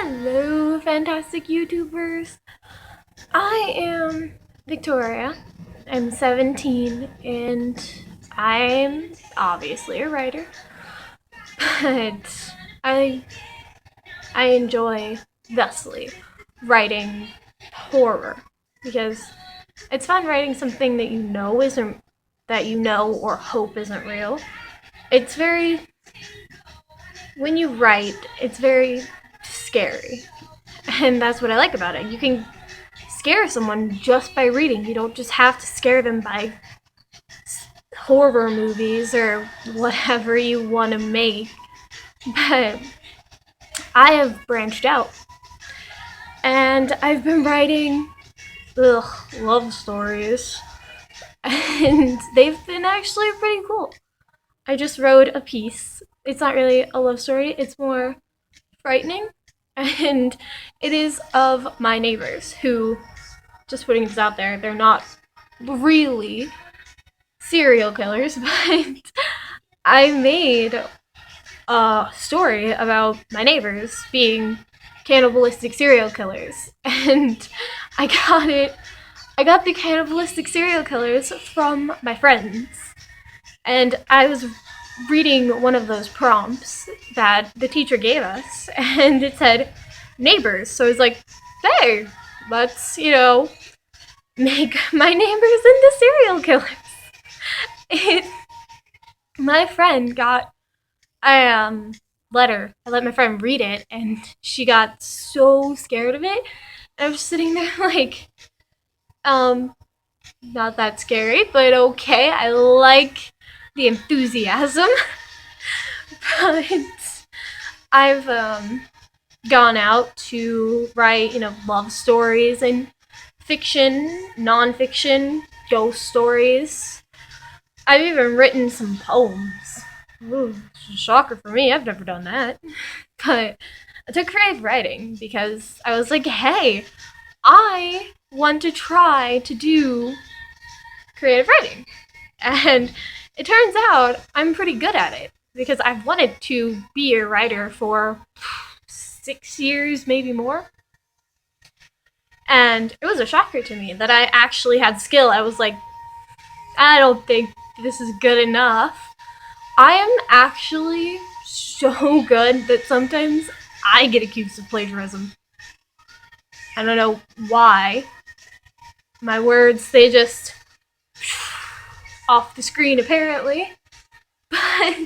Hello, fantastic YouTubers. I am Victoria. I'm 17 and I'm obviously a writer, but I I enjoy thusly writing horror because it's fun writing something that you know or hope isn't real. It's very when you write, it's very scary. And that's what I like about it. You can scare someone just by reading. You don't just have to scare them by horror movies or whatever you want to make. But I have branched out and I've been writing love stories, and they've been actually pretty cool. I just wrote a piece. It's not really a love story, it's more frightening. And it is of my neighbors who, just putting this out there, they're not really serial killers, but I made a story about my neighbors being cannibalistic serial killers. And I got it. I got the cannibalistic serial killers from my friends. And I was reading one of those prompts that the teacher gave us, and it said neighbors. So I was like, hey, let's, make my neighbors into serial killers. It, my friend got a letter. I let my friend read it, and she got so scared of it. And I was sitting there like, not that scary, but okay. I like the enthusiasm. But I've gone out to write, love stories and fiction, nonfiction, ghost stories. I've even written some poems. Ooh, it's a shocker for me. I've never done that. But I took creative writing because I was like, hey, I want to try to do creative writing. And it turns out I'm pretty good at it because I've wanted to be a writer for 6 years, maybe more. And it was a shocker to me that I actually had skill. I was like, I don't think this is good enough. I am actually so good that sometimes I get accused of plagiarism. I don't know why. My words, they just off the screen apparently. But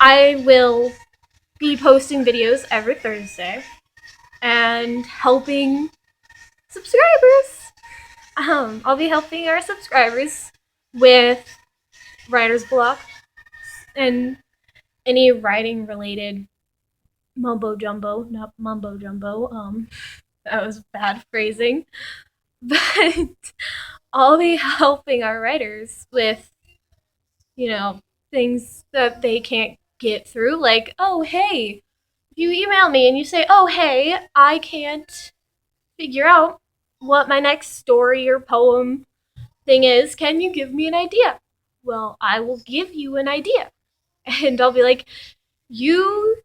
I will be posting videos every Thursday and helping subscribers. I'll be helping our subscribers with writer's block and any writing related mumbo jumbo, not mumbo jumbo. That was bad phrasing. But I'll be helping our writers with, things that they can't get through. Like, oh, hey, if you email me and you say, oh, hey, I can't figure out what my next story or poem thing is, can you give me an idea? Well, I will give you an idea. And I'll be like, you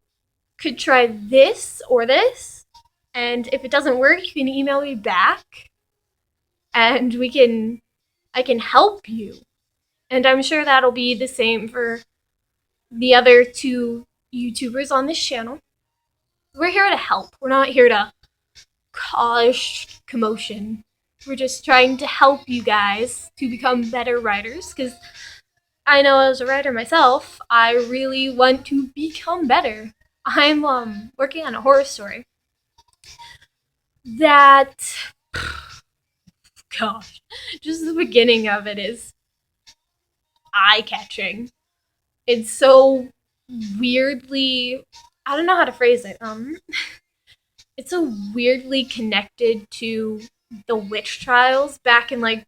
could try this or this, and if it doesn't work, you can email me back, and I can help you. And I'm sure that'll be the same for the other two YouTubers on this channel. We're here to help. We're not here to cause commotion. We're just trying to help you guys to become better writers, because I know as a writer myself, I really want to become better. I'm working on a horror story that, gosh, just the beginning of it is eye-catching. It's so weirdly, I don't know how to phrase it. It's so weirdly connected to the witch trials back in I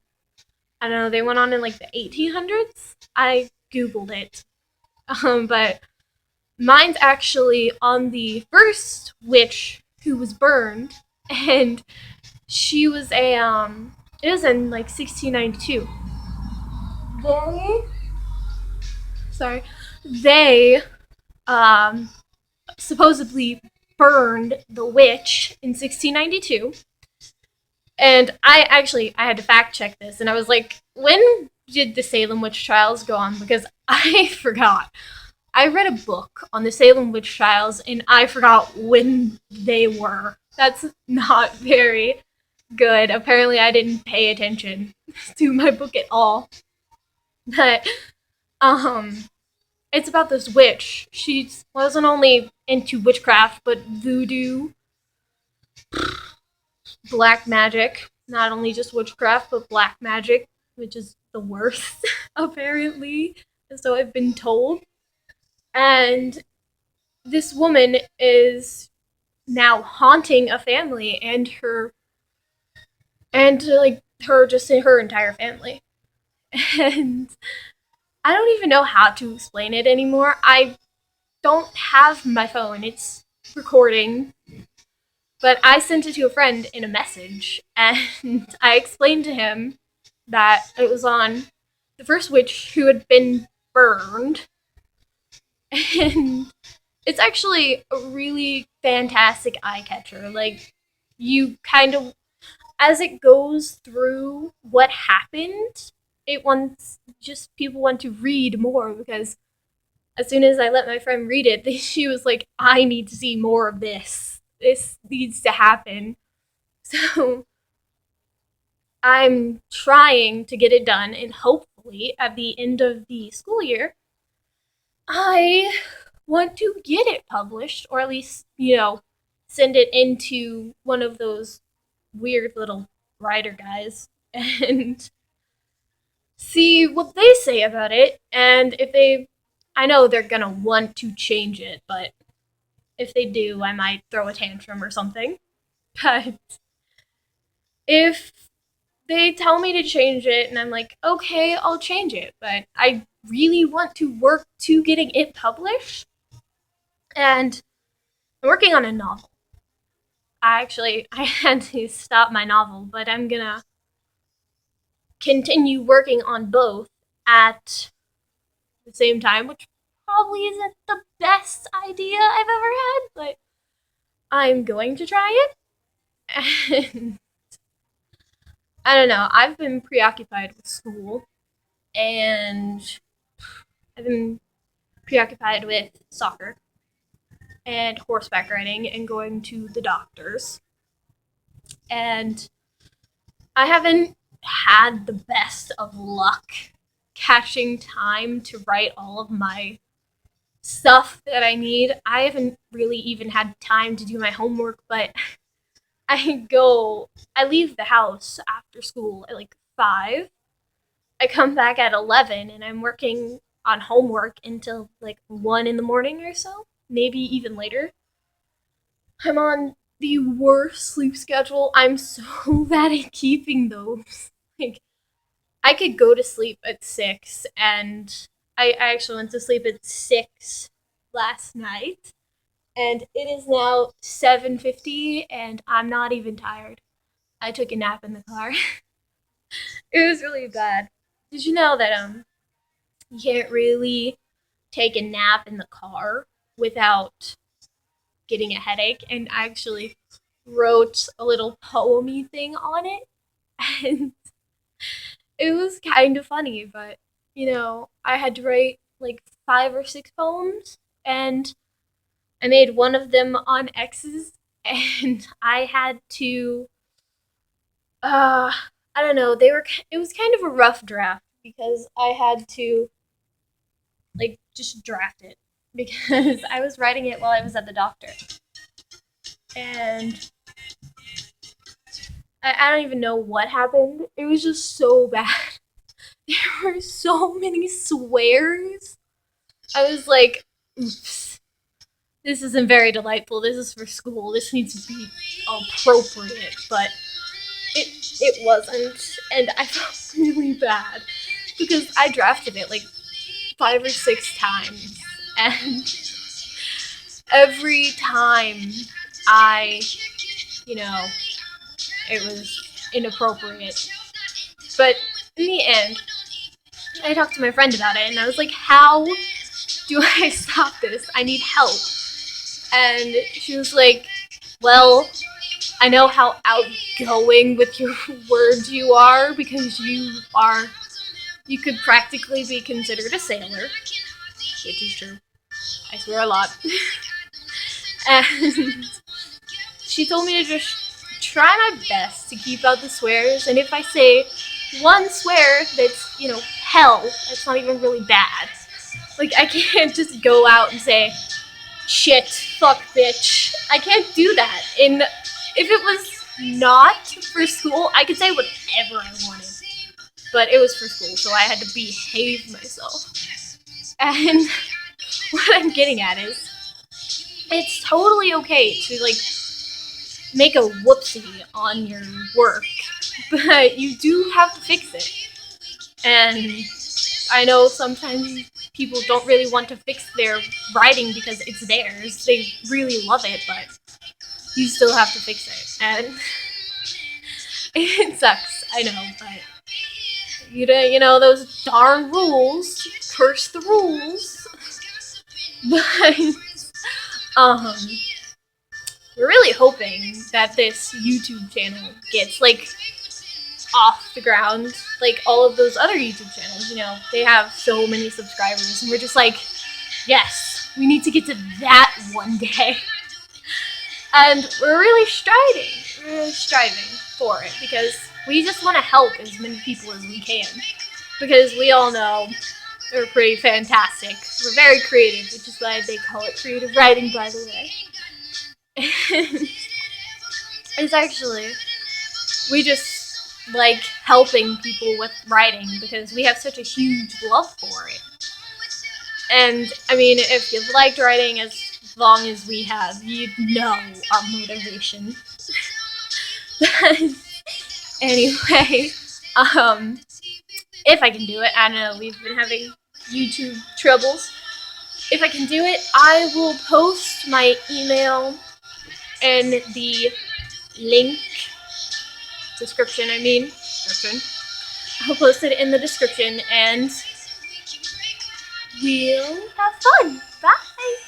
don't know, they went on in the 1800s. I googled it, but mine's actually on the first witch who was burned, and she was it was in 1692. They, sorry, they supposedly burned the witch in 1692. And I had to fact check this, and I was like, when did the Salem witch trials go on? Because I forgot. I read a book on the Salem witch trials, and I forgot when they were. That's not very good. Apparently, I didn't pay attention to my book at all. But um, it's about this witch. She wasn't only into witchcraft, but voodoo, black magic. Not only just witchcraft, but black magic, which is the worst, apparently. So I've been told. And this woman is now haunting a family and like her just her entire family. And I don't even know how to explain it anymore. I don't have my phone. It's recording. But I sent it to a friend in a message, and I explained to him that it was on the first witch who had been burned. And it's actually a really fantastic eye catcher. Like, you kind of, as it goes through what happened, it wants, just people want to read more, because as soon as I let my friend read it, she was like, I need to see more of this. This needs to happen. So I'm trying to get it done, and hopefully at the end of the school year, I want to get it published, or at least, send it into one of those weird little writer guys and see what they say about it. And if they, I know they're gonna want to change it, but if they do, I might throw a tantrum or something. But if they tell me to change it, and I'm like, okay, I'll change it, but I really want to work to getting it published. And I'm working on a novel. I had to stop my novel, but I'm gonna continue working on both at the same time, which probably isn't the best idea I've ever had, but I'm going to try it. And I don't know, I've been preoccupied with school, and I've been preoccupied with soccer and horseback riding and going to the doctors. And I haven't had the best of luck catching time to write all of my stuff that I need. I haven't really even had time to do my homework, but I leave the house after school at like 5. I come back at 11, and I'm working on homework until like 1 in the morning or so, maybe even later. I'm on the worst sleep schedule. I'm so bad at keeping those. Like, I could go to sleep at 6, and I actually went to sleep at 6 last night, and it is now 7:50, and I'm not even tired. I took a nap in the car. It was really bad. Did you know that you can't really take a nap in the car without getting a headache? And I actually wrote a little poemy thing on it, and it was kind of funny, but I had to write like 5 or 6 poems, and I made one of them on X's, and I had to, uh, I don't know, it was kind of a rough draft, because I had to, like, just draft it, because I was writing it while I was at the doctor. And I don't even know what happened. It was just so bad. There were so many swears. I was like, oops, this isn't very delightful. This is for school. This needs to be appropriate. But it wasn't. And I felt really bad, because I drafted it like 5 or 6 times. And every time I, you know, it was inappropriate. But in the end, I talked to my friend about it, and I was like, how do I stop this? I need help. And she was like, well, I know how outgoing with your words you are because you could practically be considered a sailor, which is true. I swear a lot. And she told me to just try my best to keep out the swears, and if I say one swear that's, hell, that's not even really bad. Like, I can't just go out and say, shit, fuck, bitch. I can't do that. And if it was not for school, I could say whatever I wanted. But it was for school, so I had to behave myself. And what I'm getting at is, it's totally okay to, make a whoopsie on your work, but you do have to fix it. And I know sometimes people don't really want to fix their writing because it's theirs. They really love it, but you still have to fix it. And it sucks, I know, but those darn rules. Curse the rules. But we're really hoping that this YouTube channel gets off the ground, like all of those other YouTube channels. They have so many subscribers, and we're just like, yes, we need to get to that one day. And we're really striving for it, because we just want to help as many people as we can, because we all know we're pretty fantastic. We're very creative, which is why they call it creative writing, by the way. It's actually, we just like helping people with writing because we have such a huge love for it. And I mean, if you've liked writing as long as we have, you know our motivation. Anyway, if I can do it, I know we've been having YouTube troubles. If I can do it, I will post my email in the description. I'll post it in the description, and we'll have fun. Bye!